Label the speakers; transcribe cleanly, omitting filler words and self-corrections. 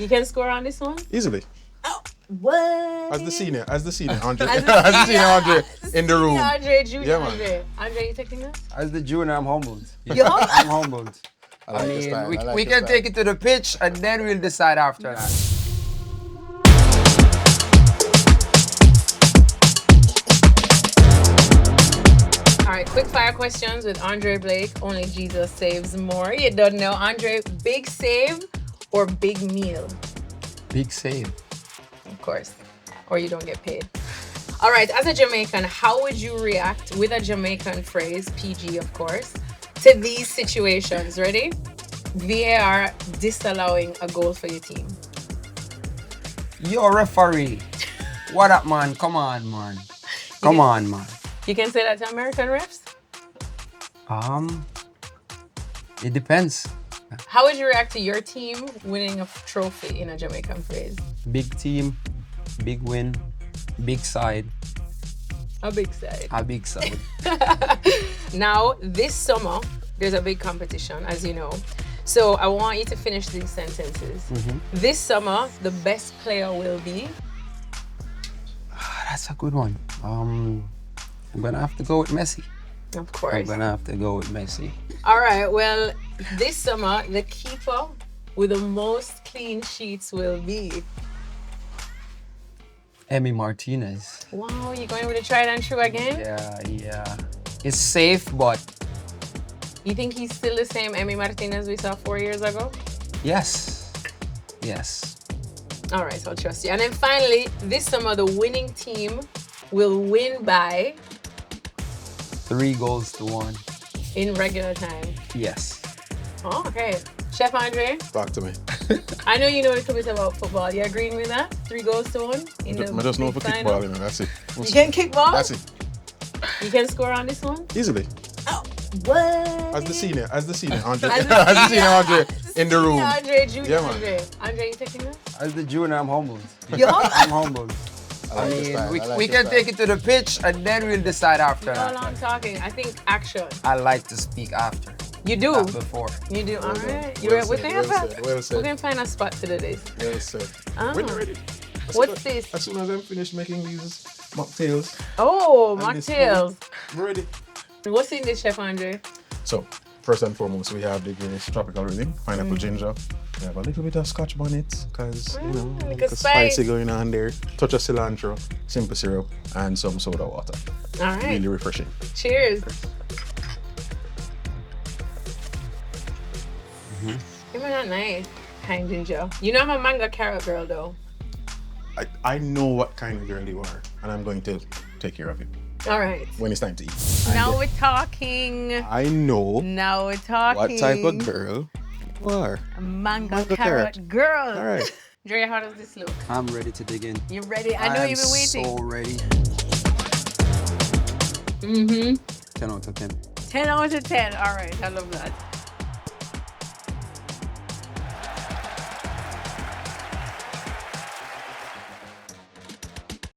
Speaker 1: You can score on this one?
Speaker 2: Easily.
Speaker 1: What?
Speaker 2: As the senior, Andre.
Speaker 1: As
Speaker 2: As
Speaker 1: the
Speaker 2: the senior Andre in the room.
Speaker 1: Andre, Junior
Speaker 2: Yeah, man.
Speaker 1: Andre. Andre, you taking this?
Speaker 3: As the junior, I'm humbled.
Speaker 1: You're humbled?
Speaker 3: I'm humbled.
Speaker 2: I like the style. I like
Speaker 3: we
Speaker 2: the
Speaker 3: can
Speaker 2: style.
Speaker 3: take it to the pitch and then we'll decide after that.
Speaker 1: All right, quick fire questions with Andre Blake. Only Jesus saves more. You don't know. Andre, big save or big meal?
Speaker 3: Big save.
Speaker 1: Of course. Or you don't get paid. All right, as a Jamaican, how would you react with a Jamaican phrase, PG of course, to these situations? Ready? VAR disallowing a goal for your team.
Speaker 3: Yo, referee. What up, man? Come on, man. Come on, man.
Speaker 1: You can say that to American refs?
Speaker 3: It depends.
Speaker 1: How would you react to your team winning a trophy in a Jamaican phrase?
Speaker 3: Big team, big win, big side,
Speaker 1: A big side.
Speaker 3: a big side.
Speaker 1: Now, this summer, there's a big competition, as you know. So I want you to finish these sentences. This summer, the best player will be.
Speaker 3: That's a good one. I'm gonna have to go with Messi.
Speaker 1: Of
Speaker 3: I'm
Speaker 1: course.
Speaker 3: gonna have to go with Messi.
Speaker 1: All right, well, this summer, the keeper with the most clean sheets will be.
Speaker 3: Emi Martinez.
Speaker 1: Wow, you going with a tried and true again?
Speaker 3: Yeah. It's safe, but
Speaker 1: You think he's still the same Emi Martinez we saw 4 years ago?
Speaker 3: yes.
Speaker 1: All right, so I'll trust you. And then finally, this summer, the winning team will win by
Speaker 3: 3 goals to 1.
Speaker 1: in regular time.
Speaker 3: Yes.
Speaker 1: Oh, okay. Chef Andre,
Speaker 2: Talk to me.
Speaker 1: I know you know a little bit about football. You agreeing with that? 3 goals to 1?
Speaker 2: I just know
Speaker 1: big
Speaker 2: for
Speaker 1: final?
Speaker 2: kickball, you know, that's it.
Speaker 1: You can kick ball?
Speaker 2: That's it.
Speaker 1: You can score on this one?
Speaker 2: Easily.
Speaker 1: What?
Speaker 2: As the senior Andre.
Speaker 1: As
Speaker 2: As
Speaker 1: the
Speaker 2: the senior Andre in the room.
Speaker 1: Andre, Junior
Speaker 2: Yeah, man.
Speaker 1: Andre. Andre, you taking this?
Speaker 3: As the junior, I'm humbled.
Speaker 1: You're humbled?
Speaker 3: I'm humbled.
Speaker 2: I like the style. I like
Speaker 3: We
Speaker 2: the
Speaker 3: can
Speaker 2: style.
Speaker 3: take it to the pitch and then we'll decide after
Speaker 1: How long
Speaker 3: that.
Speaker 1: talking? I think action.
Speaker 3: I like to speak after,
Speaker 1: You do?
Speaker 3: not before.
Speaker 1: You do? All right.
Speaker 2: Well
Speaker 1: You're
Speaker 2: said,
Speaker 1: with the
Speaker 2: well said, well said.
Speaker 1: We're going to find a spot to do this.
Speaker 2: Well said.
Speaker 1: Ah.
Speaker 2: When you're ready.
Speaker 1: What's this?
Speaker 2: As soon as I'm finished making these mocktails,
Speaker 1: Oh,
Speaker 2: and this
Speaker 1: mocktails.
Speaker 2: we're ready.
Speaker 1: What's in this, Chef Andre?
Speaker 2: So, first and foremost, we have the Guinness Tropical Rhythm, pineapple ginger. We have a little bit of Scotch bonnet, because, you know,
Speaker 1: like a
Speaker 2: the
Speaker 1: spice.
Speaker 2: spicy going on there. Touch of cilantro, simple syrup, and some soda water.
Speaker 1: All right.
Speaker 2: Really refreshing.
Speaker 1: Cheers. Isn't that nice? Kind ginger. You know I'm a manga carrot girl though.
Speaker 2: I know what kind of girl you are, and I'm going to take care of you
Speaker 1: All right.
Speaker 2: when it's time to eat.
Speaker 1: Now we're talking.
Speaker 2: I know
Speaker 1: Now we're talking.
Speaker 2: what type of girl you are.
Speaker 1: A manga
Speaker 2: Manga
Speaker 1: carrot
Speaker 2: carrot.
Speaker 1: girl.
Speaker 2: All right.
Speaker 1: Dre, how does this look?
Speaker 3: I'm ready to dig in.
Speaker 1: You ready? I know
Speaker 3: I'm
Speaker 1: you've been waiting.
Speaker 3: so ready.
Speaker 1: 10
Speaker 3: 10 out of 10.
Speaker 1: 10 out of 10. All right. I love that.